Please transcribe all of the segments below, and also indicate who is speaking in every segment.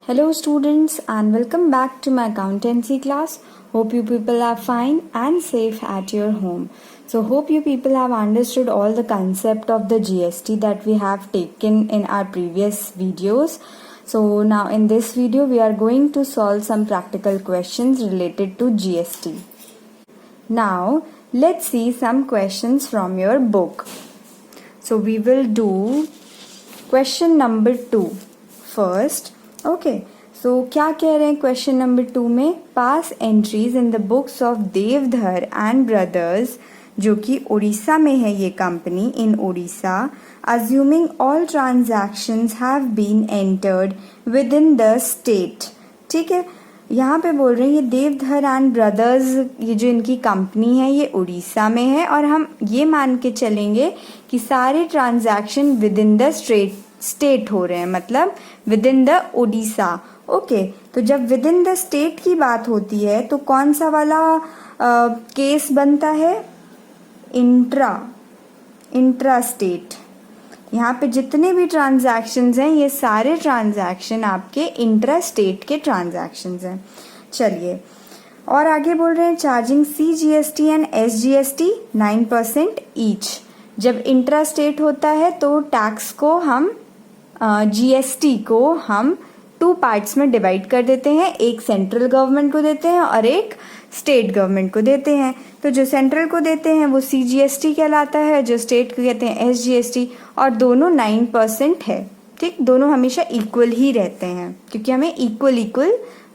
Speaker 1: Hello students and welcome back to my accountancy class. Hope you people are fine and safe at your home. So hope you people have understood all the concept of the GST that we have taken in our previous videos. So now in this video we are going to solve some practical questions related to GST. Now let's see some questions from your book. So we will do question number 2 first. Okay so क्या कह रहे हैं question number 2 में, pass entries in the books of Deodhar and brothers, जो कि उड़ीसा में है ये कंपनी, in Orissa, assuming all transactions have been entered within the state. ठीक है, यहाँ पे बोल रहे हैं ये देवधर एंड ब्रदर्स, ये जो इनकी कंपनी है ये उड़ीसा में है और हम ये मान के चलेंगे कि सारे transaction within the state हो रहे हैं, मतलब within the Orissa. Okay, तो जब विद इन द स्टेट की बात होती है तो कौन सा वाला केस बनता है? Intra state. यहाँ पे जितने भी ट्रांजैक्शंस हैं ये सारे ट्रांजैक्शन आपके इंट्रा स्टेट के ट्रांजैक्शंस हैं. चलिए और आगे बोल रहे हैं charging CGST and SGST 9% each. जब इंट्रा स्टेट होता है तो टैक्स को हम GST को हम 2 पार्ट्स में डिवाइड कर देते हैं, एक सेंट्रल गवर्नमेंट को देते हैं और एक स्टेट गवर्नमेंट को देते हैं. तो जो सेंट्रल को देते हैं वो CGST कहलाता है, जो स्टेट को कहते हैं SGST, और दोनों 9% है. ठीक, दोनों हमेशा इक्वल ही रहते हैं क्योंकि हमें इक्वल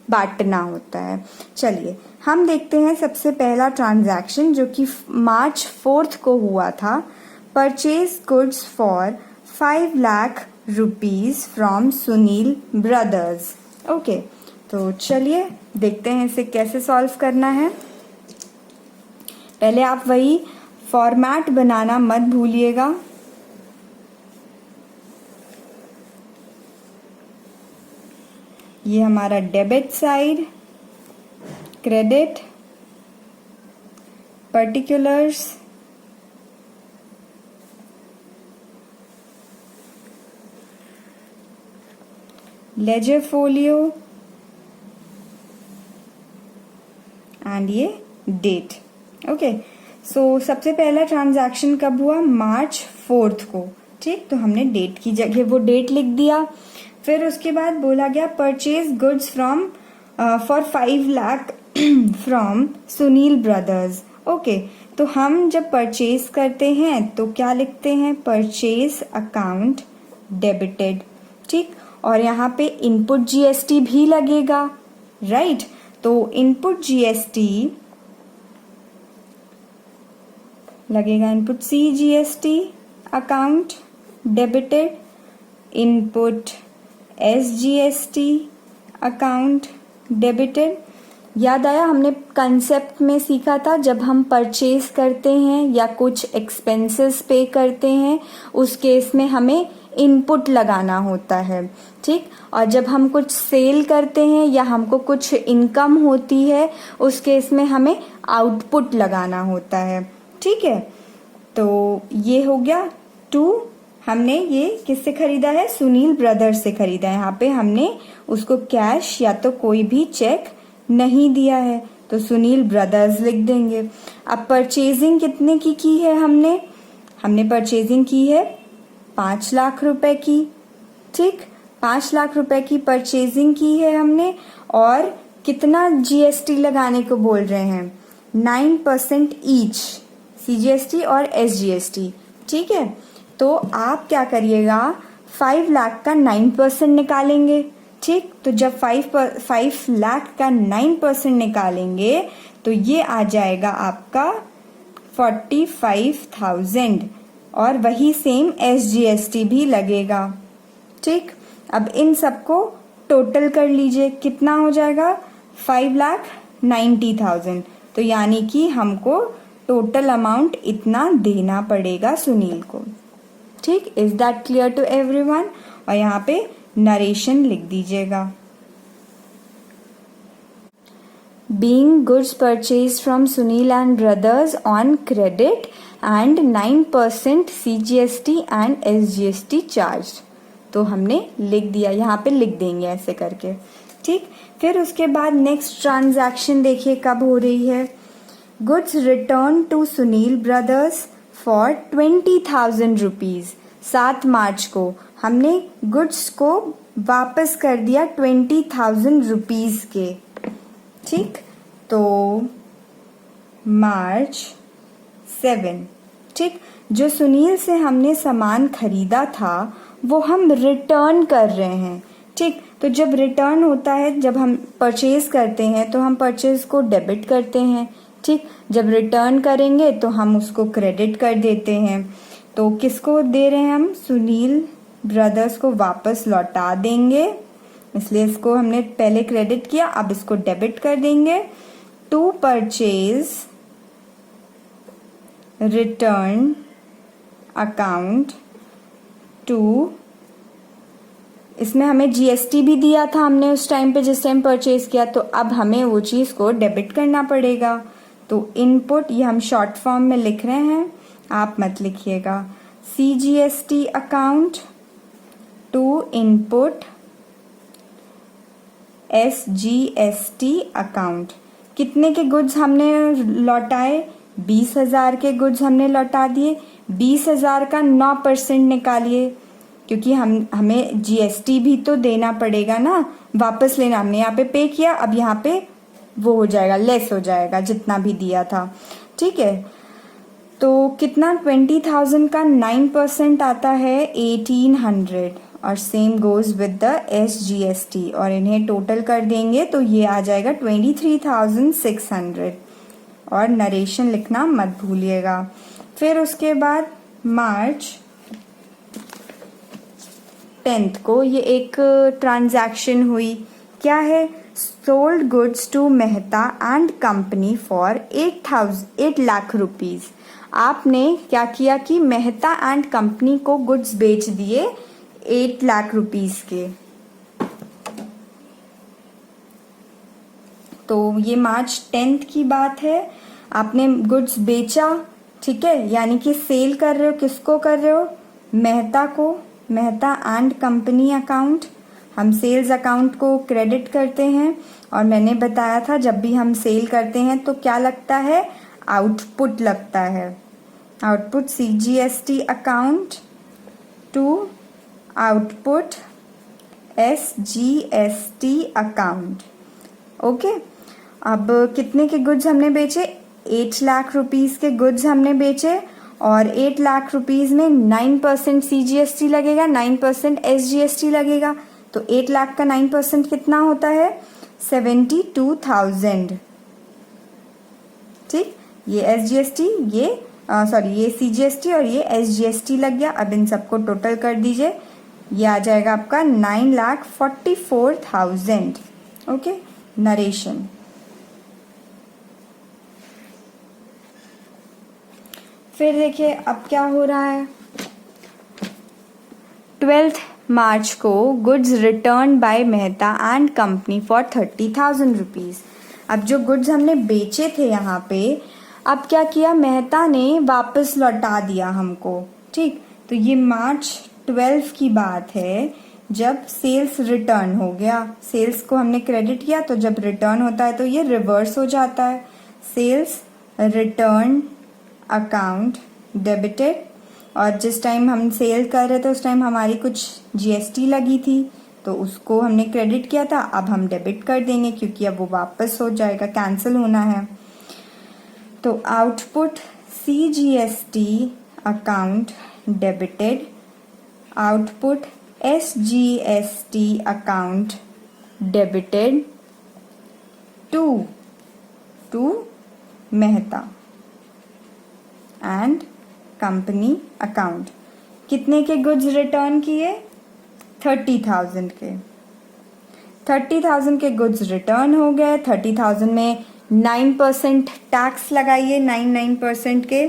Speaker 1: बांटना होता है. चलिए हम देखते हैं सबसे पहला ट्रांजैक्शन जो कि मार्च 4 को हुआ था. Purchase goods for 5 lakh rupees from Sunil brothers. Okay, तो चलिए देखते हैं इसे कैसे सॉल्व करना है. पहले आप वही फॉर्मेट बनाना मत भूलिएगा. ये हमारा debit side, credit, particulars, ledger folio and ये डेट. ओके, सो सबसे पहला ट्रांजैक्शन कब हुआ? मार्च 4 को. ठीक, तो हमने डेट की जगह वो डेट लिख दिया. फिर उसके बाद बोला गया purchase goods from for 5 lakh from Sunil brothers. Okay, तो हम जब परचेज करते हैं तो क्या लिखते हैं? Purchase account debited. ठीक, और यहाँ पे इनपुट GST भी लगेगा, राइट. तो इनपुट GST लगेगा, input CGST account debited, input SGST account debited. याद आया, हमने कंसेप्ट में सीखा था जब हम परचेज करते हैं या कुछ एक्सपेंसेस पे करते हैं उस केस में हमें इनपुट लगाना होता है. ठीक, और जब हम कुछ सेल करते हैं या हमको कुछ इनकम होती है उस केस में हमें आउटपुट लगाना होता है. ठीक है, तो ये हो गया 2. हमने ये किससे खरीदा है? सुनील ब्रदर्स से खरीदा है. यहाँ पे हमने उसको कैश या तो कोई भी चेक नहीं दिया है तो सुनील ब्रदर्स लिख देंगे. अब परचेजिंग कितने की है? हमने परचेजिंग की है 5 लाख रुपए की. ठीक, 5 लाख रुपए की परचेजिंग की है हमने. और कितना GST लगाने को बोल रहे हैं? 9% ईच, CGST और SGST. ठीक है, तो आप क्या करिएगा? 5 लाख का 9% निकालेंगे. ठीक, तो जब 5 लाख का 9% निकालेंगे तो ये आ जाएगा आपका 45,000 और वही सेम SGST भी लगेगा. ठीक, अब इन सबको टोटल कर लीजिए, कितना हो जाएगा? 5,90,000. तो यानी कि हमको टोटल अमाउंट इतना देना पड़ेगा सुनील को. ठीक, is that clear to everyone? और यहाँ पे नरेशन लिख दीजिएगा. Being goods purchased from Sunil and Brothers on credit and 9% CGST and SGST charged. तो हमने लिख दिया, यहाँ पे लिख देंगे ऐसे करके, ठीक। फिर उसके बाद नेक्स्ट ट्रांजैक्शन देखिए कब हो रही है। Goods return to Sunil brothers for 20,000 rupees. 7 March को हमने गुड्स को वापस कर दिया 20,000 रुपीज के, ठीक। तो मार्च 7, ठीक। जो सुनील से हमने सामान खरीदा था वो हम रिटर्न कर रहे हैं, ठीक। तो जब रिटर्न होता है, जब हम परचेज करते हैं तो हम परचेज को डेबिट करते हैं, ठीक। जब रिटर्न करेंगे तो हम उसको क्रेडिट कर देते हैं। तो किसको दे रहे हैं हम? सुनील ब्रदर्स को वापस लौटा देंगे, इसलिए इसको हमने पहले क्रेडिट किया, अब इसको डेबिट कर देंगे। To purchase return account to, इसमें हमें जीएसटी भी दिया था हमने उस टाइम पे जिस टाइम परचेज किया, तो अब हमें वो चीज को डेबिट करना पड़ेगा। तो इनपुट, ये हम शॉर्ट फॉर्म में लिख रहे हैं, आप मत लिखिएगा। CGST account to input SGST account. कितने के गुड्स हमने लौटाए? 20,000 के गुड्स हमने लौटा दिए। 20,000 का 9% निकालिए, क्योंकि हमें जीएसटी भी तो देना पड़ेगा ना, वापस लेना। हमने यहाँ पे पे किया, अब यहाँ पे वो हो जाएगा, लेस हो जाएगा जितना भी दिया था, ठीक है। तो कितना? 20,000 का 9% आता है 1800, और same goes with the SGST, और इन्हें टोटल कर देंगे तो ये आ जाएगा 23,600। और नरेशन लिखना मत भूलिएगा। फिर उसके बाद मार्च 10 को ये एक ट्रांजैक्शन हुई, क्या है? Sold goods to Mehta and company for 8 lakh rupees. आपने क्या किया कि मेहता एंड कंपनी को गुड्स बेच दिए 8 लाख रुपीज के। तो ये मार्च 10 की बात है, आपने गुड्स बेचा, ठीक है, यानी कि सेल कर रहे हो। किसको कर रहे हो? मेहता को, मेहता एंड कंपनी अकाउंट। हम सेल्स अकाउंट को क्रेडिट करते हैं, और मैंने बताया था जब भी हम सेल करते हैं तो क्या लगता है? आउटपुट लगता है। Output CGST account to output SGST account, okay. अब कितने के गुड्स हमने बेचे? 8 लाख रुपीस के गुड्स हमने बेचे, और 8 लाख रुपीस में 9% CGST लगेगा, 9% SGST लगेगा। तो 8 लाख का 9% कितना होता है? 72,000, ठीक। ये SGST, ये ये CGST और ये SGST लग गया। अब इन सबको टोटल कर दीजिए, ये आ जाएगा आपका 9,44,000, ओके। नरेशन। फिर देखिए अब क्या हो रहा है। 12 मार्च को goods return by Mehta and company for 30,000 rupees. अब जो गुड्स हमने बेचे थे यहाँ पे, अब क्या किया? मेहता ने वापस लौटा दिया हमको, ठीक। तो ये मार्च 12 की बात है, जब सेल्स रिटर्न हो गया। सेल्स को हमने क्रेडिट किया, तो जब रिटर्न होता है तो ये रिवर्स हो जाता है। सेल्स रिटर्न अकाउंट डेबिटेड, और जिस टाइम हम सेल कर रहे थे उस टाइम हमारी कुछ जीएसटी लगी थी, तो उसको हमने क्रेडिट किया था, अब हम डेबिट कर देंगे क्योंकि अब वो वापस हो जाएगा, कैंसिल होना है। तो output CGST account debited, output SGST account debited to Mehta and company account. कितने के गुड्स रिटर्न किए? 30,000 के। 30,000 के गुड्स रिटर्न हो गए। 30,000 में 9% टैक्स लगाइए, 9% के,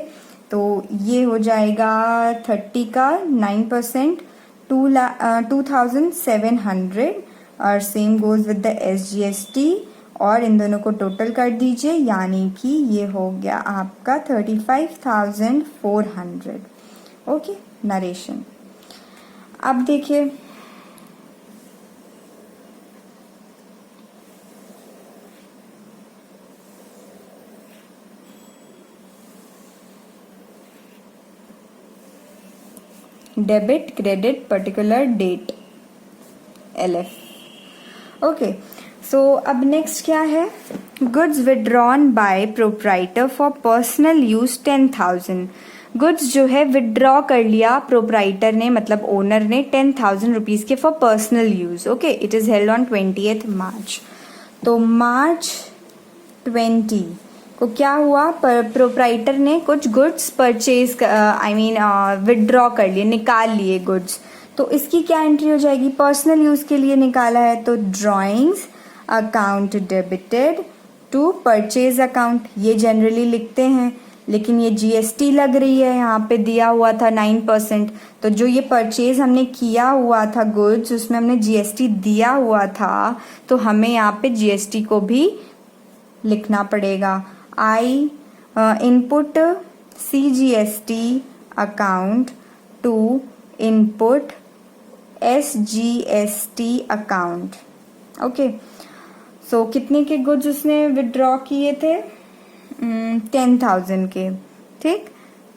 Speaker 1: तो ये हो जाएगा 30 का 9%, 2,700, और same goes with the SGST, और इन दोनों को टोटल कर दीजिए, यानी कि ये हो गया आपका 35,400, ओके। नरेशन। अब देखिए debit credit particular date, LF। Okay, so अब नेक्स्ट क्या है, goods withdrawn by proprietor for personal use 10,000। Goods जो है विड्रॉ कर लिया प्रोप्राइटर ने, मतलब ओनर ने 10,000 रुपीज के for personal use. Okay, it is held on 20th मार्च। तो मार्च 20 को क्या हुआ, प्रोप्राइटर ने कुछ गुड्स परचेज विड्रॉ कर लिए, निकाल लिए गुड्स। तो इसकी क्या एंट्री हो जाएगी, पर्सनल यूज के लिए निकाला है तो drawings account debited to purchase account, ये जनरली लिखते हैं, लेकिन ये GST लग रही है, यहाँ पे दिया हुआ था 9%। तो जो ये परचेज हमने किया हुआ था गुड्स, उसमें हमने GST दिया हुआ था, तो हमें यहाँ पे GST को भी लिखना पड़ेगा। I input CGST account to input SGST account. Okay, so कितने के गुड्स उसने विड्रॉ किए थे, 10,000 के। ठीक,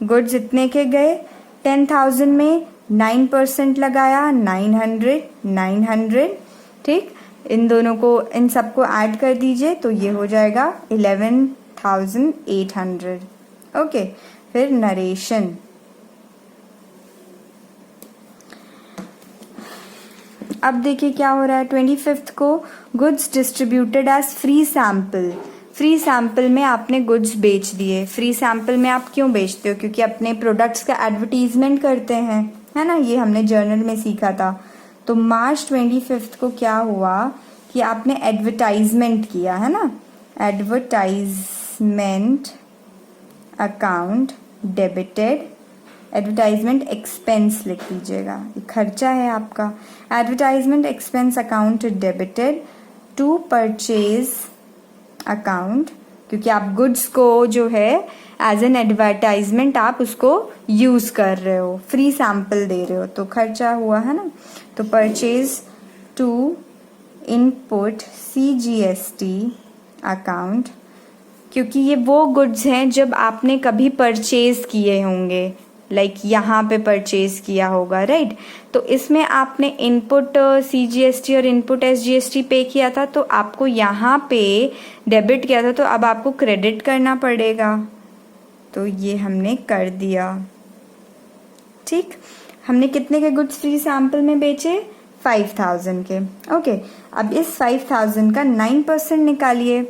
Speaker 1: गुड्स इतने के गए, 10,000 में 9% लगाया, 900। ठीक, इन दोनों को, इन सबको ऐड कर दीजिए तो ये हो जाएगा 11,800। ओके, फिर नरेशन। अब देखिए क्या हो रहा है, 25th को goods distributed as free sample. Free sample में आपने गुड्स बेच दिए। फ्री सैंपल में आप क्यों बेचते हो, क्योंकि अपने प्रोडक्ट्स का एडवर्टीजमेंट करते हैं, है ना, ये हमने जर्नल में सीखा था। तो मार्च 25 को क्या हुआ कि आपने एडवर्टाइजमेंट किया, है ना, advertisement account debited, advertisement expense लिख लीजिएगा, ये खर्चा है आपका। Advertisement expense account debited to purchase account, क्योंकि आप गुड्स को जो है एज एन एडवर्टाइजमेंट आप उसको यूज कर रहे हो, फ्री सैंपल दे रहे हो, तो खर्चा हुआ, है ना। तो purchase to input CGST account, क्योंकि ये वो गुड्स हैं जब आपने कभी परचेज किए होंगे, लाइक यहाँ पे परचेज किया होगा, राइट। तो इसमें आपने इनपुट CGST और इनपुट SGST पे किया था, तो आपको यहाँ पे डेबिट किया था, तो अब आपको क्रेडिट करना पड़ेगा, तो ये हमने कर दिया। ठीक, हमने कितने के गुड्स फ्री सैंपल में बेचे, 5,000 के। ओके, अब इस 5,000 का 9% निकालिए,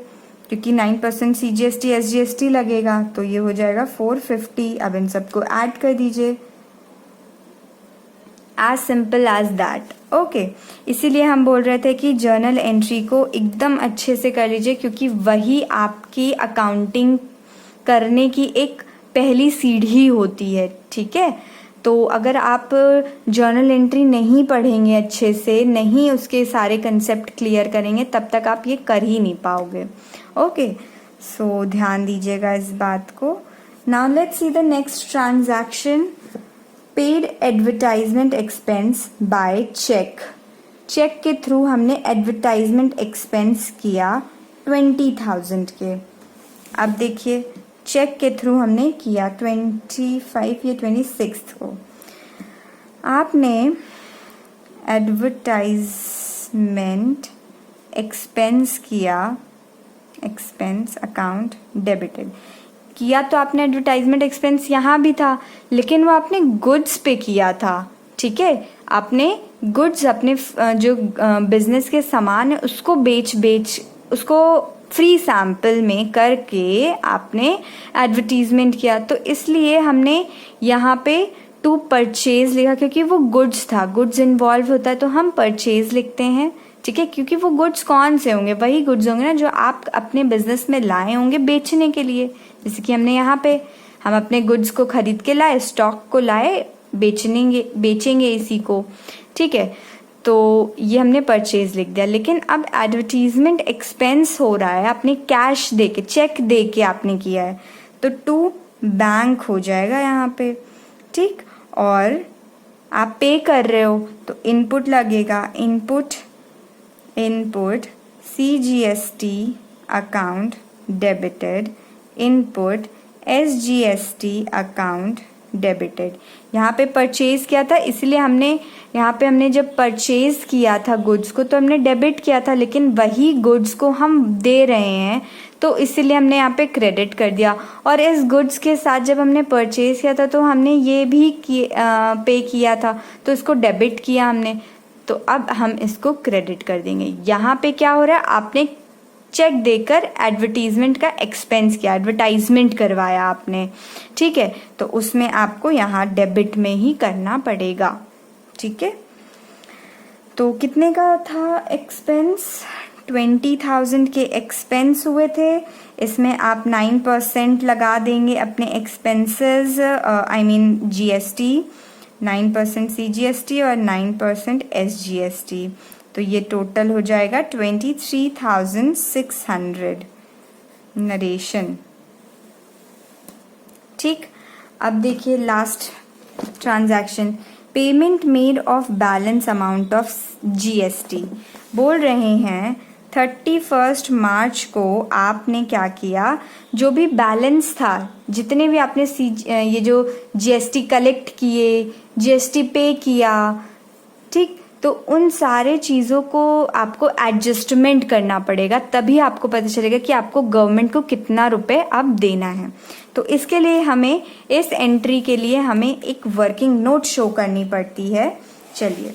Speaker 1: क्योंकि 9% CGST SGST लगेगा, तो ये हो जाएगा 450। अब इन सबको ऐड कर दीजिए, as simple as that. Okay, इसीलिए हम बोल रहे थे कि जर्नल एंट्री को एकदम अच्छे से कर लीजिए, क्योंकि वही आपकी अकाउंटिंग करने की एक पहली सीढ़ी होती है। ठीक है, तो अगर आप जर्नल एंट्री नहीं पढ़ेंगे अच्छे से, नहीं उसके सारे कंसेप्ट क्लियर करेंगे, तब तक आप ये कर ही नहीं पाओगे। ओके, सो ध्यान दीजिएगा इस बात को। Now let's see the next transaction, paid advertisement expense by cheque. Cheque के थ्रू हमने एडवर्टाइजमेंट एक्सपेंस किया 20,000 के। अब देखिए, चेक के थ्रू हमने किया 25 या 26 को। आपने एडवर्टाइजमेंट एक्सपेंस किया, एक्सपेंस अकाउंट डेबिटेड किया, तो आपने एडवर्टाइजमेंट एक्सपेंस यहाँ भी था, लेकिन वो आपने गुड्स पे किया था। ठीक है, आपने गुड्स, अपने जो बिजनेस के सामान है उसको बेच उसको फ्री सैंपल में करके आपने एडवर्टीजमेंट किया, तो इसलिए हमने यहाँ पे टू परचेज लिखा, क्योंकि वो गुड्स था, गुड्स इन्वॉल्व होता है तो हम परचेज लिखते हैं। ठीक है, क्योंकि वो गुड्स कौन से होंगे, वही गुड्स होंगे ना जो आप अपने बिजनेस में लाए होंगे बेचने के लिए। जैसे कि हमने यहाँ पे हम अपने गुड्स को खरीद के लाए, स्टॉक को लाए, बेचेंगे इसी को। ठीक है, तो ये हमने परचेज लिख दिया। लेकिन अब एडवर्टीजमेंट एक्सपेंस हो रहा है, आपने कैश दे के, चेक दे के आपने किया है, तो टू बैंक हो जाएगा यहाँ पे। ठीक, और आप पे कर रहे हो तो इनपुट लगेगा, input CGST account debited, input SGST account debited. यहाँ पे परचेज किया था, इसलिए हमने यहाँ पे हमने जब परचेज किया था गुड्स को तो हमने डेबिट किया था, लेकिन वही गुड्स को हम दे रहे हैं तो इसीलिए हमने यहाँ पे क्रेडिट कर दिया। और इस गुड्स के साथ जब हमने परचेज किया था तो हमने ये भी पे किया था, तो इसको डेबिट किया हमने, तो अब हम इसको क्रेडिट कर देंगे। यहाँ पे क्या हो रहा है, आपने चेक देकर एडवर्टीजमेंट का एक्सपेंस किया, एडवर्टाइजमेंट करवाया आपने, ठीक है, तो उसमें आपको यहाँ डेबिट में ही करना पड़ेगा, ठीक है। तो कितने का था एक्सपेंस, 20,000 के एक्सपेंस हुए थे। इसमें आप 9% लगा देंगे अपने expenses, I mean GST, 9% CGST और 9% SGST, तो ये टोटल हो जाएगा 23,600 नरेशन। ठीक, अब देखिए last transaction, payment made of balance amount of GST। बोल रहे हैं 31 मार्च को आपने क्या किया, जो भी बैलेंस था, जितने भी आपने ये जो GST कलेक्ट किए, GST पे किया, ठीक, तो उन सारे चीज़ों को आपको एडजस्टमेंट करना पड़ेगा, तभी आपको पता चलेगा कि आपको गवर्नमेंट को कितना रुपए अब देना है। तो इसके लिए हमें इस एंट्री के लिए हमें एक वर्किंग नोट शो करनी पड़ती है। चलिए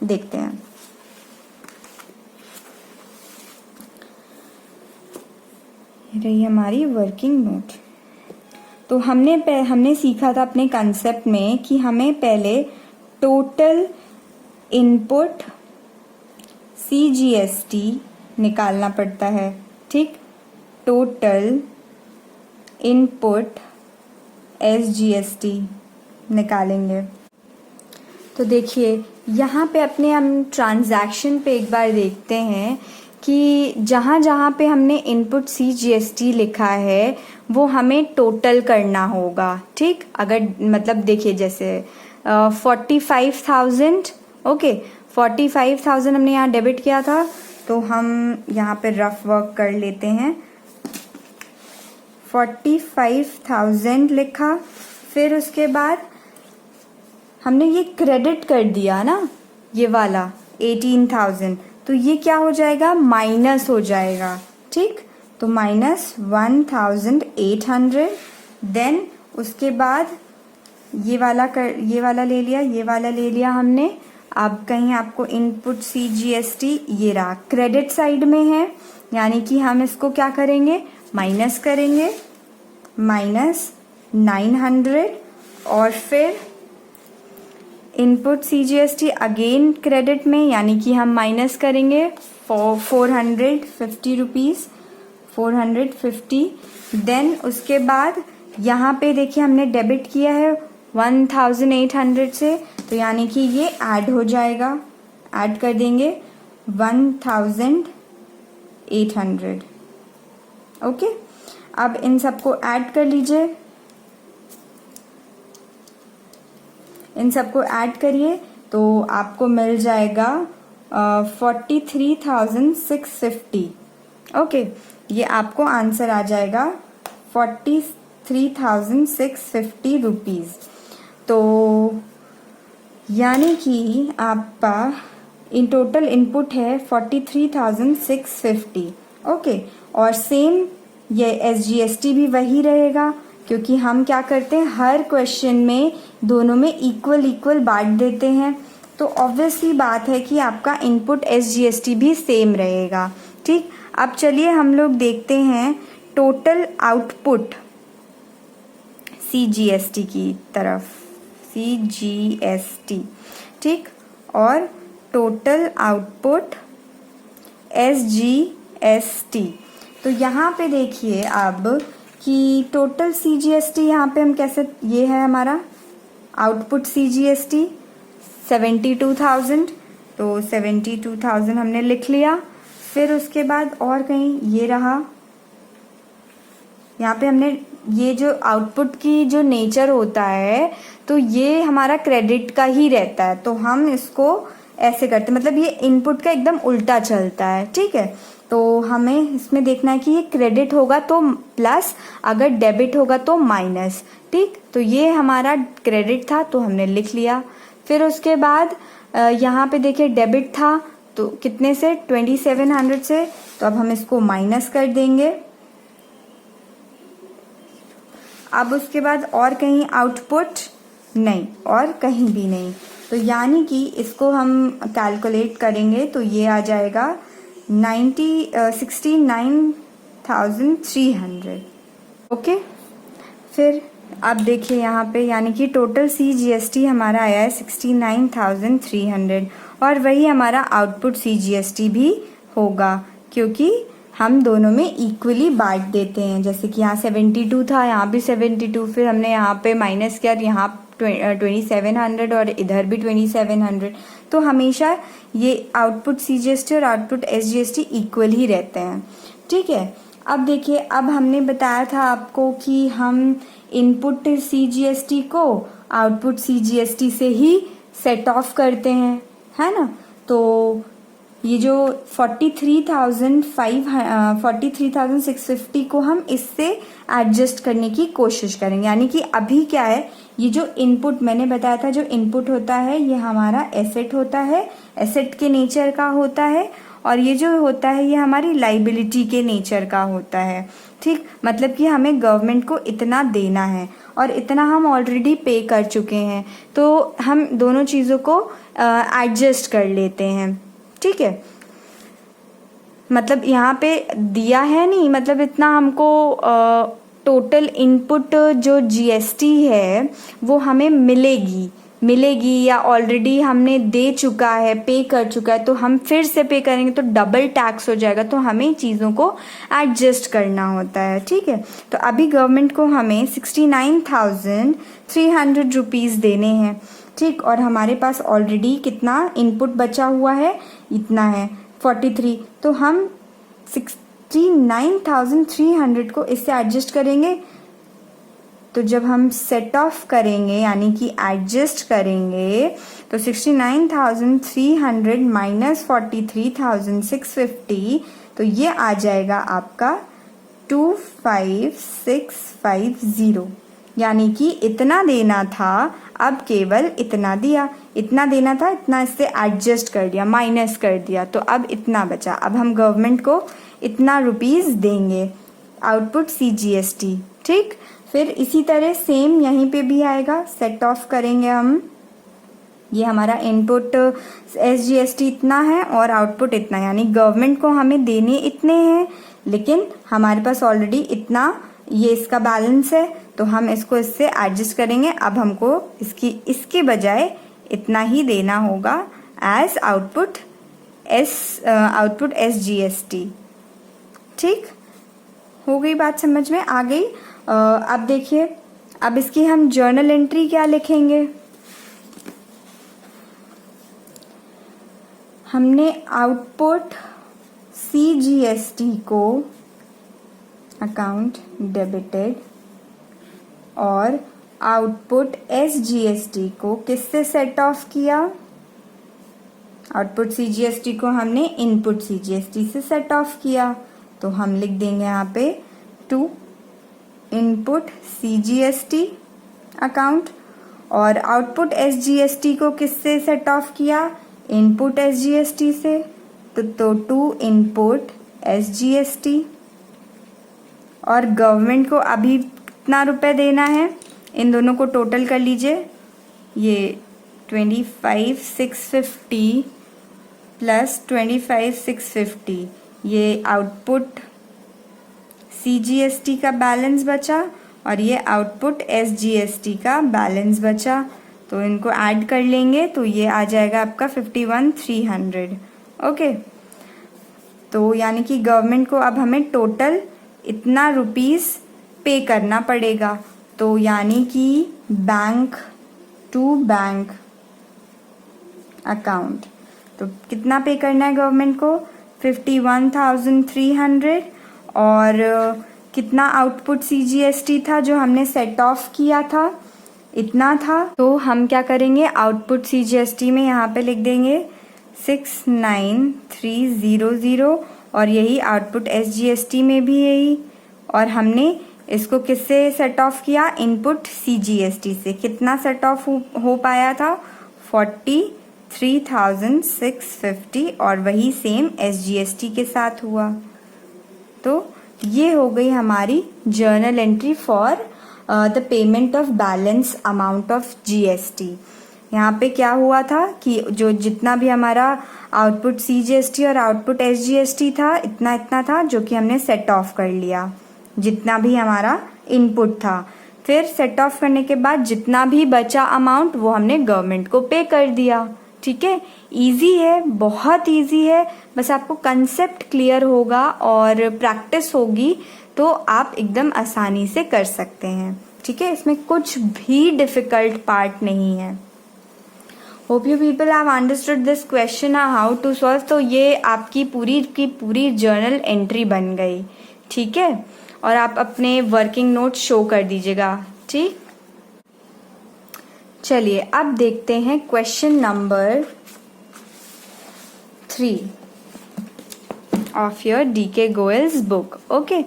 Speaker 1: देखते हैं। रही हमारी वर्किंग नोट। तो हमने सीखा था अपने कंसेप्ट में कि हमें पहले टोटल इनपुट CGST निकालना पड़ता है, ठीक, टोटल इनपुट SGST निकालेंगे। तो देखिए यहाँ पे अपने हम ट्रांजैक्शन पे एक बार देखते हैं कि जहाँ जहाँ पे हमने इनपुट CGST लिखा है वो हमें टोटल करना होगा, ठीक। अगर मतलब देखिए जैसे 45,000, ओके, 45,000 हमने यहाँ डेबिट किया था, तो हम यहाँ पे रफ वर्क कर लेते हैं। 45,000 लिखा, फिर उसके बाद हमने ये क्रेडिट कर दिया ना, ये वाला 18,000, तो ये क्या हो जाएगा, माइनस हो जाएगा, ठीक। तो माइनस 1,800, देन उसके बाद ये वाला ले लिया, ये वाला ले लिया हमने। अब कहीं आपको इनपुट CGST ये रहा, क्रेडिट साइड में है, यानी कि हम इसको क्या करेंगे, माइनस करेंगे, माइनस 900, और फिर इनपुट CGST अगेन क्रेडिट में, यानी कि हम माइनस करेंगे 450 रुपीज़, 450। देन उसके बाद यहाँ पे देखिए हमने डेबिट किया है 1,800 से, तो यानी कि ये ऐड हो जाएगा, ऐड कर देंगे 1,800, ओके। अब इन सबको ऐड कर लीजिए, इन सबको ऐड करिए तो आपको मिल जाएगा 43,650, ओके। ये आपको आंसर आ जाएगा 43,650 रुपीज़। तो यानी कि आपका इन टोटल इनपुट है 43,650, ओके। और सेम ये SGST भी वही रहेगा, क्योंकि हम क्या करते हैं, हर क्वेश्चन में दोनों में इक्वल बांट देते हैं, तो ऑब्वियसली बात है कि आपका इनपुट SGST भी सेम रहेगा, ठीक। अब चलिए हम लोग देखते हैं टोटल आउटपुट CGST की तरफ, CGST, ठीक, और टोटल आउटपुट SGST। तो यहाँ पे देखिए अब कि टोटल CGST यहाँ पे हम कैसे, ये है हमारा आउटपुट CGST 72,000, तो 72,000 हमने लिख लिया। फिर उसके बाद और कहीं ये रहा, यहाँ पे हमने ये जो आउटपुट की जो नेचर होता है तो ये हमारा क्रेडिट का ही रहता है, तो हम इसको ऐसे करते, मतलब ये इनपुट का एकदम उल्टा चलता है, ठीक है। तो हमें इसमें देखना है कि ये क्रेडिट होगा तो प्लस, अगर डेबिट होगा तो माइनस। ठीक, तो ये हमारा क्रेडिट था तो हमने लिख लिया। फिर उसके बाद यहाँ पे देखिए डेबिट था तो कितने से, 2700 से, तो अब हम इसको माइनस कर देंगे। अब उसके बाद और कहीं आउटपुट नहीं, और कहीं भी नहीं, तो यानी कि इसको हम कैलकुलेट करेंगे तो ये आ जाएगा 69,300। ओके, फिर अब देखिए यहाँ पे, यानी कि टोटल CGST हमारा आया है 69,300, और वही हमारा आउटपुट CGST भी होगा, क्योंकि हम दोनों में इक्वली बांट देते हैं। जैसे कि यहाँ 72 था, यहाँ भी 72, फिर हमने यहाँ पे माइनस किया, यहाँ 2700 और इधर भी 2700, तो हमेशा ये आउटपुट CGST और आउटपुट SGST इक्वल ही रहते हैं। ठीक है, अब देखिए, अब हमने बताया था आपको कि हम इनपुट CGST को आउटपुट CGST से ही सेट ऑफ करते हैं, है ना। तो ये जो 43,650 को हम इससे एडजस्ट करने की कोशिश करेंगे। यानी कि अभी क्या है, ये जो इनपुट मैंने बताया था, जो इनपुट होता है ये हमारा एसेट होता है, एसेट के नेचर का होता है, और ये जो होता है ये हमारी लाइबिलिटी के नेचर का होता है। ठीक, मतलब कि हमें गवर्नमेंट को इतना देना है और इतना हम ऑलरेडी पे कर चुके हैं, तो हम दोनों चीज़ों को एडजस्ट कर लेते हैं। ठीक है, मतलब यहाँ पे दिया है नहीं, मतलब इतना हमको टोटल इनपुट जो GST है वो हमें मिलेगी या ऑलरेडी हमने दे चुका है, पे कर चुका है, तो हम फिर से पे करेंगे तो डबल टैक्स हो जाएगा, तो हमें चीज़ों को एडजस्ट करना होता है। ठीक है, तो अभी गवर्नमेंट को हमें 69,300 रुपीज़ देने हैं। ठीक, और हमारे पास ऑलरेडी कितना इनपुट बचा हुआ है, इतना है 43, तो हम 69,300 को इससे एडजस्ट करेंगे। तो जब हम सेट ऑफ करेंगे यानी कि एडजस्ट करेंगे तो 69,300 माइनस 43,650, तो ये आ जाएगा आपका 25,650। यानी कि इतना देना था, अब केवल इतना दिया, इतना देना था, इतना इससे एडजस्ट कर दिया, माइनस कर दिया, तो अब इतना बचा। अब हम गवर्नमेंट को इतना रुपीस देंगे, आउटपुट CGST। ठीक, फिर इसी तरह सेम यहीं पे भी आएगा, सेट ऑफ करेंगे हम, ये हमारा इनपुट SGST इतना है और आउटपुट इतना, यानी गवर्नमेंट को हमें देने इतने हैं, लेकिन हमारे पास ऑलरेडी इतना, ये इसका बैलेंस है, तो हम इसको इससे एडजस्ट करेंगे। अब हमको इसके बजाय इतना ही देना होगा एज आउटपुट SGST। ठीक, हो गई बात समझ में आ गई। अब देखिए, अब इसकी हम जर्नल एंट्री क्या लिखेंगे। हमने आउटपुट CGST को अकाउंट डेबिटेड और आउटपुट SGST को किससे सेट ऑफ किया, आउटपुट CGST को हमने इनपुट CGST से सेट ऑफ किया, तो हम लिख देंगे यहाँ पे टू इनपुट CGST अकाउंट, और आउटपुट SGST को किससे सेट ऑफ किया, इनपुट SGST से, तो टू इनपुट SGST। और गवर्नमेंट को अभी कितना रुपए देना है, इन दोनों को टोटल कर लीजिए, ये 25,650 प्लस 25,650, ये आउटपुट CGST का बैलेंस बचा और ये आउटपुट SGST का बैलेंस बचा, तो इनको ऐड कर लेंगे तो ये आ जाएगा आपका 51,300। ओके, तो यानी कि गवर्नमेंट को अब हमें टोटल इतना रुपीस पे करना पड़ेगा, तो यानी कि बैंक टू बैंक अकाउंट, तो कितना पे करना है गवर्नमेंट को, 51,300, और कितना आउटपुट CGST था जो हमने सेट ऑफ किया था, इतना था, तो हम क्या करेंगे, आउटपुट CGST में यहाँ पे लिख देंगे 69,300 और यही आउटपुट SGST में भी यही, और हमने इसको किससे सेट ऑफ किया, इनपुट CGST से। कितना सेट ऑफ हो पाया था, 43,650, और वही सेम SGST के साथ हुआ। तो ये हो गई हमारी journal entry for the payment of balance amount of GST। यहाँ पे क्या हुआ था कि जो जितना भी हमारा आउटपुट CGST और आउटपुट SGST था, इतना इतना था जो कि हमने सेट ऑफ कर लिया, जितना भी हमारा इनपुट था। फिर सेट ऑफ करने के बाद जितना भी बचा अमाउंट वो हमने गवर्नमेंट को पे कर दिया। ठीक है, इजी है, बहुत इजी है, बस आपको कंसेप्ट क्लियर होगा और प्रैक्टिस होगी तो आप एकदम आसानी से कर सकते हैं। ठीक है, इसमें कुछ भी डिफिकल्ट पार्ट नहीं है। Hope you people have understood this question how to solve. तो ये आपकी पूरी की पूरी जर्नल एंट्री बन गई। ठीक है, और आप अपने वर्किंग नोट शो कर दीजिएगा। ठीक, चलिए अब देखते हैं question number 3 of your DK Goyal's book. Okay,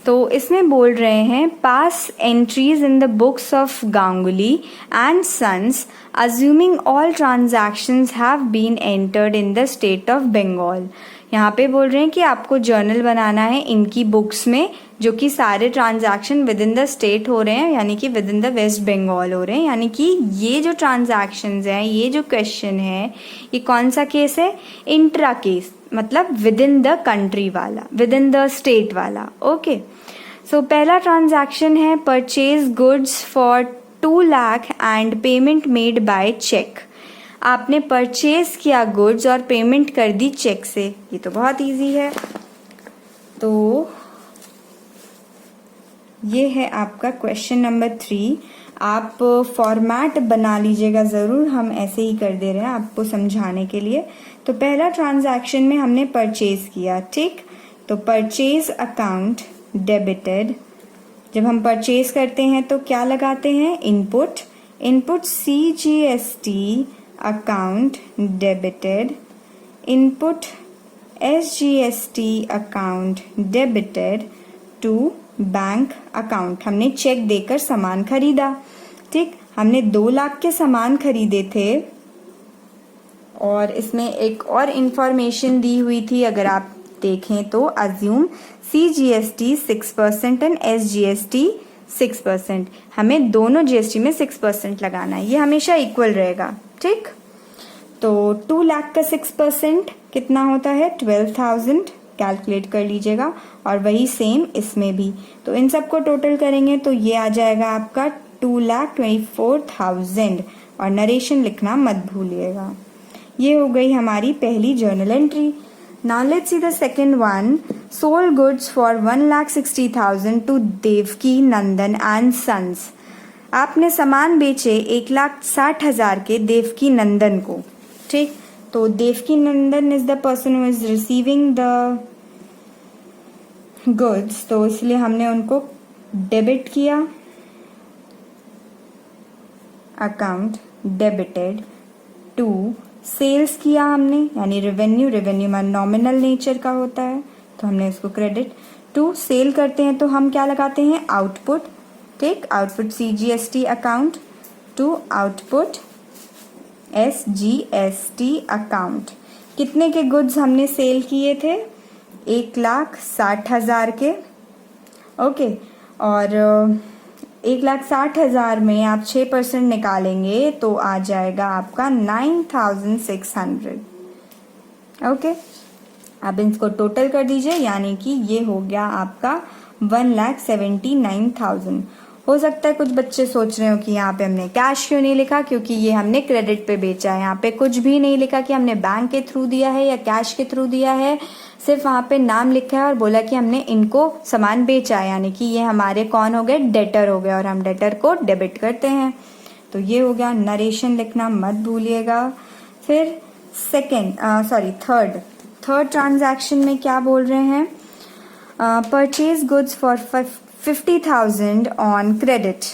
Speaker 1: तो इसमें बोल रहे हैं pass entries in the books of Ganguly and sons assuming all transactions have been entered in the state of Bengal. यहाँ पे बोल रहे हैं कि आपको जर्नल बनाना है इनकी बुक्स में जो कि सारे transaction within the state हो रहे हैं, यानी कि within the West Bengal हो रहे हैं। यानी कि ये जो ट्रांजैक्शंस हैं, ये जो क्वेश्चन है, ये कौन सा केस है, इंट्रा केस, मतलब विद इन द कंट्री वाला, विद इन द स्टेट वाला। ओके, सो पहला ट्रांजैक्शन है purchase goods for 2 lakh and payment made by cheque. आपने परचेज किया गुड्स और पेमेंट कर दी चेक से। ये तो बहुत इजी है। तो ये है आपका क्वेश्चन नंबर 3। आप फॉर्मेट बना लीजिएगा ज़रूर, हम ऐसे ही कर दे रहे हैं आपको समझाने के लिए। तो पहला ट्रांजैक्शन में हमने परचेज किया, ठीक, तो परचेज अकाउंट डेबिटेड। जब हम परचेज करते हैं तो क्या लगाते हैं, input, input CGST account debited, input SGST account debited to bank account. हमने चेक देकर सामान खरीदा, ठीक, हमने 2 लाख के सामान खरीदे थे और इसमें एक और इंफॉर्मेशन दी हुई थी, अगर आप देखें तो अज्यूम CGST 6% एंड SGST 6%। हमें दोनों GST में 6% लगाना है, ये हमेशा इक्वल रहेगा। ठीक, तो 2 लाख का 6% कितना होता है, 12,000, कैलकुलेट कर लीजिएगा। और वही सेम इसमें भी, तो इन सबको टोटल करेंगे तो ये आ जाएगा आपका 2,24,000, और नरेशन लिखना मत भूलिएगा। ये हो गई हमारी पहली journal entry. Now let's see the second one, sold goods for 1,60,000 to Devki Nandan and sons. आपने सामान बेचे 1,60,000 के देवकी नंदन को, ठीक, तो Devki Nandan is the person who is receiving the goods, तो इसलिए हमने उनको डेबिट किया, अकाउंट डेबिटेड टू सेल्स किया हमने, यानी रेवेन्यू, रेवेन्यू में नॉमिनल नेचर का होता है तो हमने इसको क्रेडिट टू सेल करते हैं तो हम क्या लगाते हैं, आउटपुट, ठीक, output CGST account to output SGST account. कितने के गुड्स हमने सेल किए थे, 1,60,000 के। ओके, और 1,60,000 में आप 6% निकालेंगे तो आ जाएगा आपका 9,600। ओके, अब इसको टोटल कर दीजिए, यानी कि ये हो गया आपका 1,79,000। हो सकता है कुछ बच्चे सोच रहे हो कि यहाँ पे हमने कैश क्यों नहीं लिखा, क्योंकि ये हमने क्रेडिट पे बेचा है। यहाँ पे कुछ भी नहीं लिखा कि हमने बैंक के थ्रू दिया है या कैश के थ्रू दिया है, सिर्फ वहाँ पे नाम लिखा है और बोला कि हमने इनको सामान बेचा है, यानी कि ये हमारे कौन हो गए, डेटर हो गए, और हम डेटर को डेबिट करते हैं। तो ये हो गया, नरेशन लिखना मत भूलिएगा। फिर थर्ड ट्रांजैक्शन में क्या बोल रहे हैं, purchase goods for 50,000 on credit.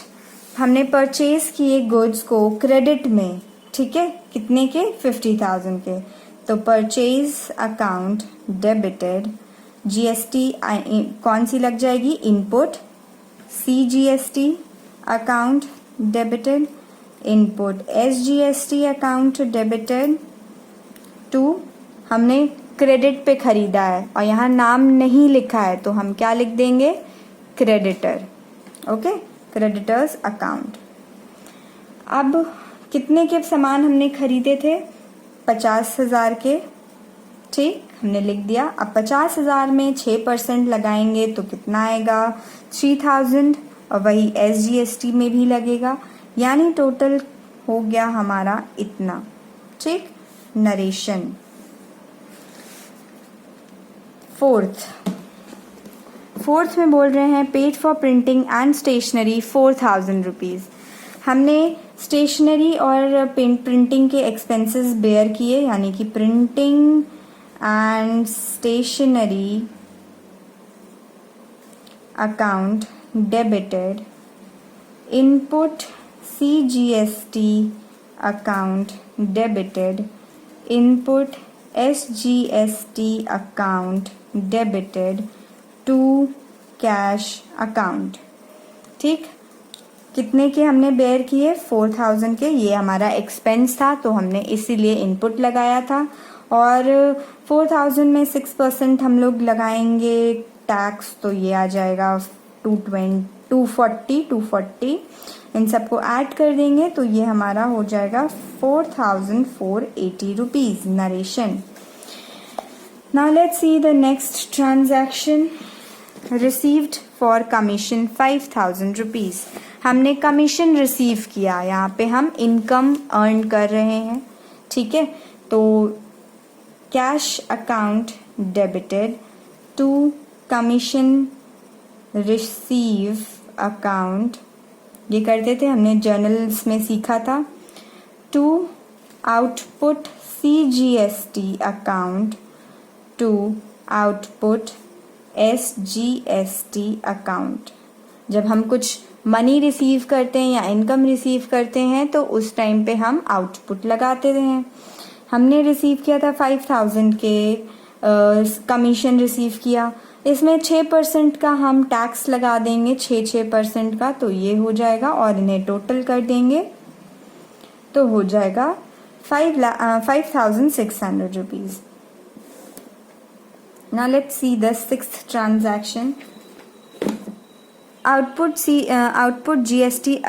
Speaker 1: हमने परचेज किए गुड्स को क्रेडिट में, ठीक है, कितने के, 50,000 के, तो परचेज अकाउंट डेबिटेड जीएसटी कौन सी लग जाएगी, input CGST account debited, input SGST account debited to, हमने क्रेडिट पे खरीदा है और यहाँ नाम नहीं लिखा है तो हम क्या लिख देंगे, क्रेडिटर। Okay, creditors account. अब कितने के सामान हमने खरीदे थे, 50,000 के, ठीक, हमने लिख दिया। अब 50,000 में 6% लगाएंगे तो कितना आएगा, 3,000, और वही एसजीएसटी में भी लगेगा, यानी टोटल हो गया हमारा इतना, ठीक। नरेशन। फोर्थ में बोल रहे हैं paid for printing and stationery 4,000 rupees. हमने स्टेशनरी और प्रिंटिंग के एक्सपेंसेस बेयर किए, यानी कि printing and stationery account debited, input CGST account debited, input SGST account debited to cash account, ठीक। कितने के हमने बेयर किए, 4,000 के, ये हमारा एक्सपेंस था तो हमने इसीलिए इनपुट लगाया था। और 4,000 में 6% हम लोग लगाएंगे टैक्स, तो ये आ जाएगा 240, इन सबको ऐड कर देंगे तो ये हमारा हो जाएगा 4,480 rupees narration. Now let's see the next transaction. Received for commission 5,000 rupees. हमने कमीशन रिसीव किया, यहाँ पे हम इनकम अर्न कर रहे हैं, ठीक है। तो cash account debited to commission receive account, ये करते थे, हमने जर्नल्स में सीखा था, to output CGST account to output SGST account. जब हम कुछ मनी रिसीव करते हैं या इनकम रिसीव करते हैं तो उस टाइम पे हम आउटपुट लगाते हैं। हमने रिसीव किया था 5,000 के कमीशन रिसीव किया, इसमें 6% का हम टैक्स लगा देंगे, 6% का, तो ये हो जाएगा और इन्हें टोटल कर देंगे तो हो जाएगा 5,600 rupees. Now let's see the sixth transaction. Output GST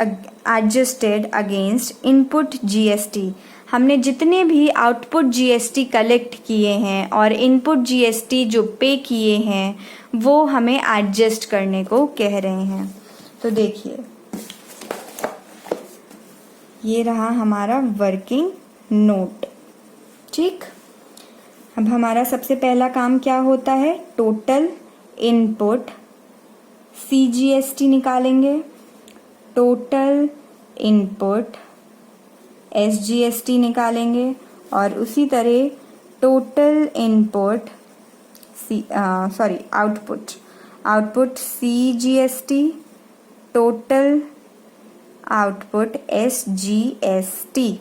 Speaker 1: adjusted against input GST. हमने जितने भी आउटपुट जीएसटी कलेक्ट किए हैं और इनपुट जीएसटी जो पे किए हैं वो हमें एडजस्ट करने को कह रहे हैं। तो देखिए, ये रहा हमारा वर्किंग नोट, ठीक। अब हमारा सबसे पहला काम क्या होता है, टोटल इनपुट सीजीएसटी निकालेंगे, टोटल इनपुट एसजीएसटी निकालेंगे और उसी तरह total input output CGST, total output SGST.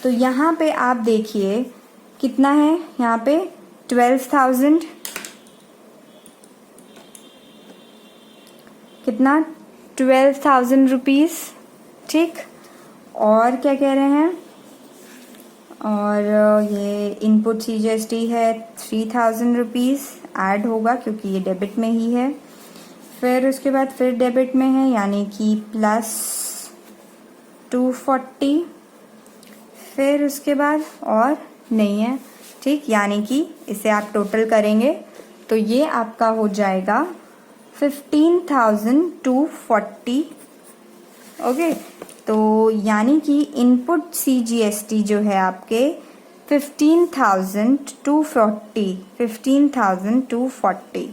Speaker 1: तो यहाँ पे आप देखिए कितना है, यहाँ पे 12,000, कितना 12,000 रुपीज़, ठीक। और क्या कह रहे हैं, और ये इनपुट सीजीएसटी है 3,000 रुपीज़ ऐड होगा क्योंकि ये डेबिट में ही है। फिर उसके बाद फिर डेबिट में है यानी कि प्लस 240, फिर उसके बाद और नहीं है, ठीक। यानी कि इसे आप टोटल करेंगे तो ये आपका हो जाएगा 15,240। ओके, तो यानी कि इनपुट सीजीएसटी जो है आपके 15,240।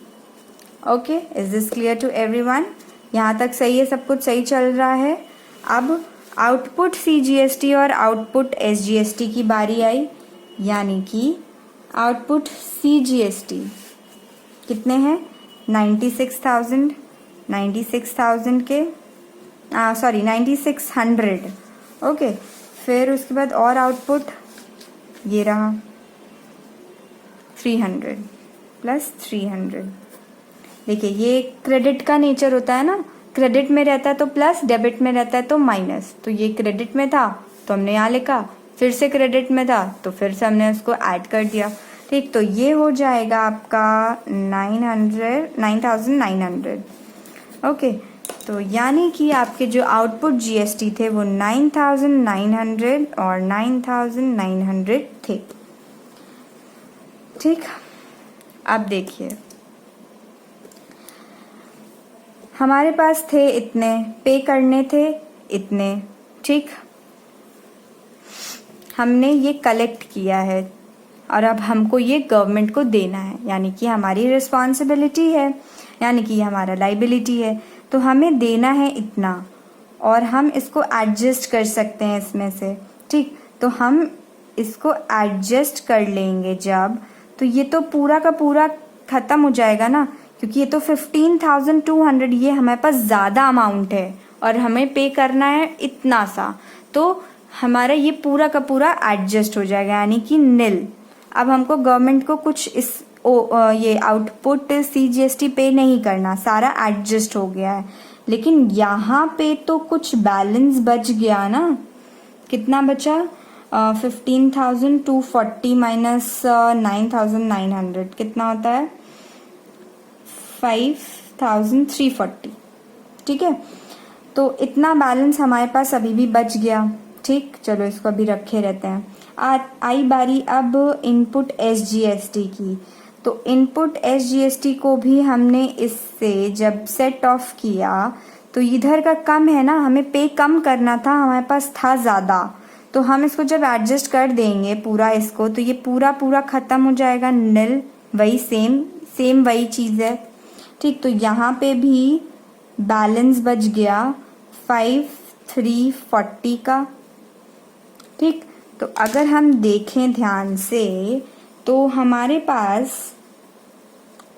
Speaker 1: Okay, is this clear to everyone? यहाँ तक सही है, सब कुछ सही चल रहा है। अब आउटपुट सीजीएसटी और आउटपुट एसजीएसटी की बारी आई, यानी कि आउटपुट सीजीएसटी कितने हैं, 96,000 के 9600। ओके, फिर उसके बाद और आउटपुट ये रहा 300। प्लस 300। देखिए ये क्रेडिट का नेचर होता है ना, क्रेडिट में रहता है तो प्लस, डेबिट में रहता है तो माइनस। तो ये क्रेडिट में था तो हमने यहाँ लिखा, फिर से क्रेडिट में था तो फिर से हमने उसको ऐड कर दिया। ठीक, तो ये हो जाएगा आपका 9900। ओके, तो यानी कि आपके जो आउटपुट जीएसटी थे वो 9900 और 9900 थे। ठीक, अब देखिए हमारे पास थे इतने, पे करने थे इतने। ठीक, हमने ये कलेक्ट किया है और अब हमको ये गवर्नमेंट को देना है, यानी कि हमारी रिस्पॉन्सिबिलिटी है, यानी कि हमारा लाइबिलिटी है। तो हमें देना है इतना और हम इसको एडजस्ट कर सकते हैं इसमें से। ठीक, तो हम इसको एडजस्ट कर लेंगे जब, तो ये तो पूरा का पूरा खत्म हो जाएगा ना, क्योंकि ये तो 15,200 ये हमारे पास ज़्यादा अमाउंट है और हमें पे करना है इतना सा, तो हमारा ये पूरा का पूरा एडजस्ट हो जाएगा, यानी कि निल। अब हमको गवर्नमेंट को कुछ ये आउटपुट सीजीएसटी पे नहीं करना, सारा एडजस्ट हो गया है। लेकिन यहाँ पे तो कुछ बैलेंस बच गया ना, कितना बचा? 15,240 माइनस 9,900 कितना होता है? 5,340। ठीक है, तो इतना बैलेंस हमारे पास अभी भी बच गया। ठीक, चलो इसको अभी रखे रहते हैं। आई बारी अब इनपुट एसजीएसटी की। तो इनपुट एसजीएसटी को भी हमने इससे जब सेट ऑफ किया तो इधर का कम है ना, हमें पे कम करना था, हमारे पास था ज़्यादा, तो हम इसको जब एडजस्ट कर देंगे पूरा इसको, तो ये पूरा पूरा ख़त्म हो जाएगा, निल। वही सेम वही चीज़ है। ठीक, तो यहाँ पे भी बैलेंस बच गया 5,340 का। ठीक, तो अगर हम देखें ध्यान से तो हमारे पास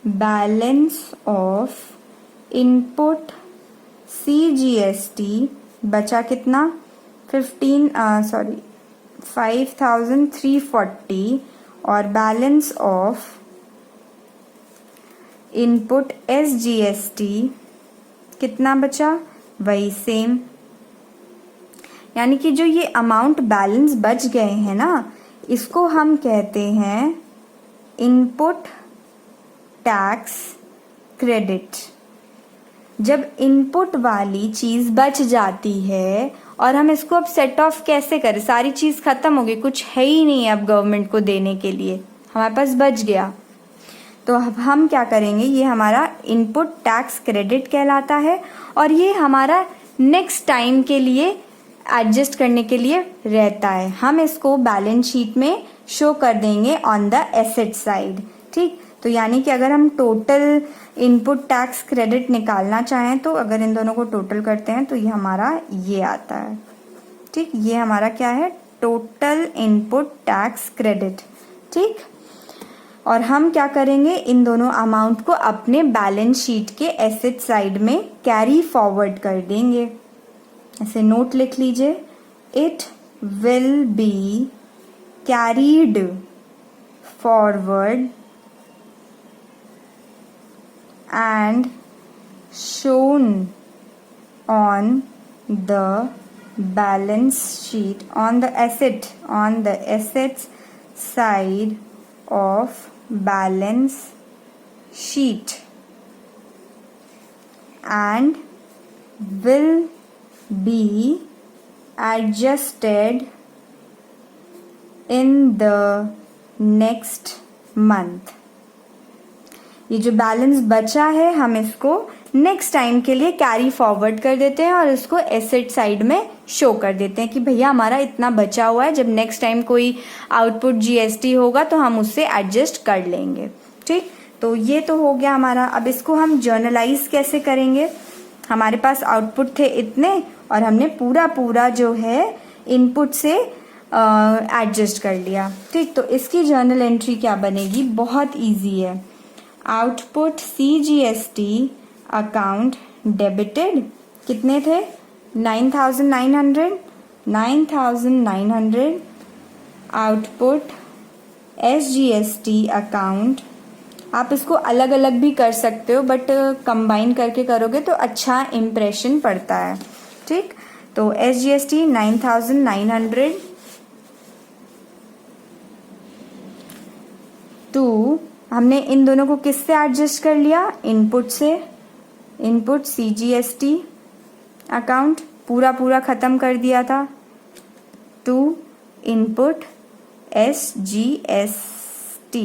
Speaker 1: बैलेंस ऑफ इनपुट सीजीएसटी बचा कितना? 5,340 और बैलेंस ऑफ इनपुट एसजीएसटी कितना बचा? वही सेम। यानी कि जो ये अमाउंट बैलेंस बच गए हैं ना, इसको हम कहते हैं इनपुट टैक्स क्रेडिट। जब इनपुट वाली चीज बच जाती है और हम इसको अब सेट ऑफ कैसे करें, सारी चीज खत्म हो गई, कुछ है ही नहीं अब गवर्नमेंट को देने के लिए, हमारे पास बच गया, तो अब हम क्या करेंगे, ये हमारा इनपुट टैक्स क्रेडिट कहलाता है और ये हमारा नेक्स्ट टाइम के लिए एडजस्ट करने के लिए रहता है। हम इसको बैलेंस शीट में शो कर देंगे ऑन द एसेट साइड। ठीक, तो यानी कि अगर हम टोटल इनपुट टैक्स क्रेडिट निकालना चाहें तो अगर इन दोनों को टोटल करते हैं तो ये हमारा ये आता है। ठीक, ये हमारा क्या है? Total input tax credit. ठीक, और हम क्या करेंगे, इन दोनों अमाउंट को अपने बैलेंस शीट के एसेट साइड में कैरी फॉरवर्ड कर देंगे। ऐसे नोट लिख लीजिए, it will be carried forward and shown on the balance sheet on the assets side of balance sheet and will be adjusted in the next month। ये जो balance बचा है हम इसको नेक्स्ट टाइम के लिए कैरी फॉरवर्ड कर देते हैं और इसको एसेट साइड में शो कर देते हैं कि भैया हमारा इतना बचा हुआ है, जब नेक्स्ट टाइम कोई आउटपुट जीएसटी होगा तो हम उससे एडजस्ट कर लेंगे। ठीक, तो ये तो हो गया हमारा। अब इसको हम जर्नलाइज कैसे करेंगे? हमारे पास आउटपुट थे इतने और हमने पूरा पूरा जो है इनपुट से एडजस्ट कर लिया। ठीक, तो इसकी जर्नल एंट्री क्या बनेगी? बहुत ईजी है। आउटपुट सीजीएसटी अकाउंट डेबिटेड कितने थे? 9,900। आउटपुट एसजीएसटी अकाउंट आप इसको अलग अलग भी कर सकते हो, बट कंबाइन करके करोगे तो अच्छा इम्प्रेशन पड़ता है। ठीक, तो SGST 9,900 टू, हमने इन दोनों को किससे एडजस्ट कर लिया, इनपुट से। इनपुट CGST अकाउंट पूरा खत्म कर दिया था, टू इनपुट SGST,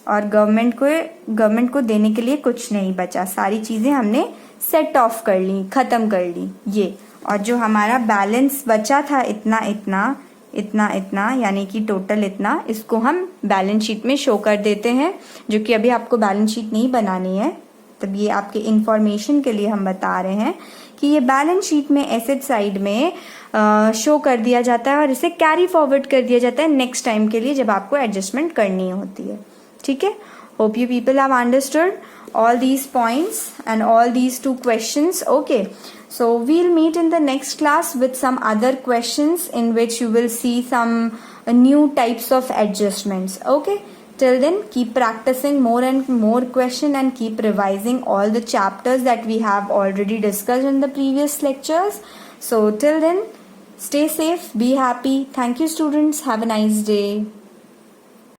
Speaker 1: और गवर्नमेंट को देने के लिए कुछ नहीं बचा, सारी चीजें हमने सेट ऑफ कर ली, खत्म कर ली ये। और जो हमारा बैलेंस बचा था इतना इतना यानी कि टोटल इतना, इसको हम बैलेंस शीट में शो कर देते हैं, जो कि अभी आपको बैलेंस शीट नहीं बनानी है, तब ये आपके इंफॉर्मेशन के लिए हम बता रहे हैं कि ये बैलेंस शीट में एसेट साइड में शो कर दिया जाता है और इसे कैरी फॉरवर्ड कर दिया जाता है नेक्स्ट टाइम के लिए जब आपको एडजस्टमेंट करनी होती है। ठीक है, hope you people have understood all these points and all these two questions. Okay, so we'll meet in the next class with some other questions in which you will see some new types of adjustments. Okay, till then keep practicing more and more question and keep revising all the chapters that we have already discussed in the previous lectures. So till then, stay safe, be happy. Thank you students, have a nice day.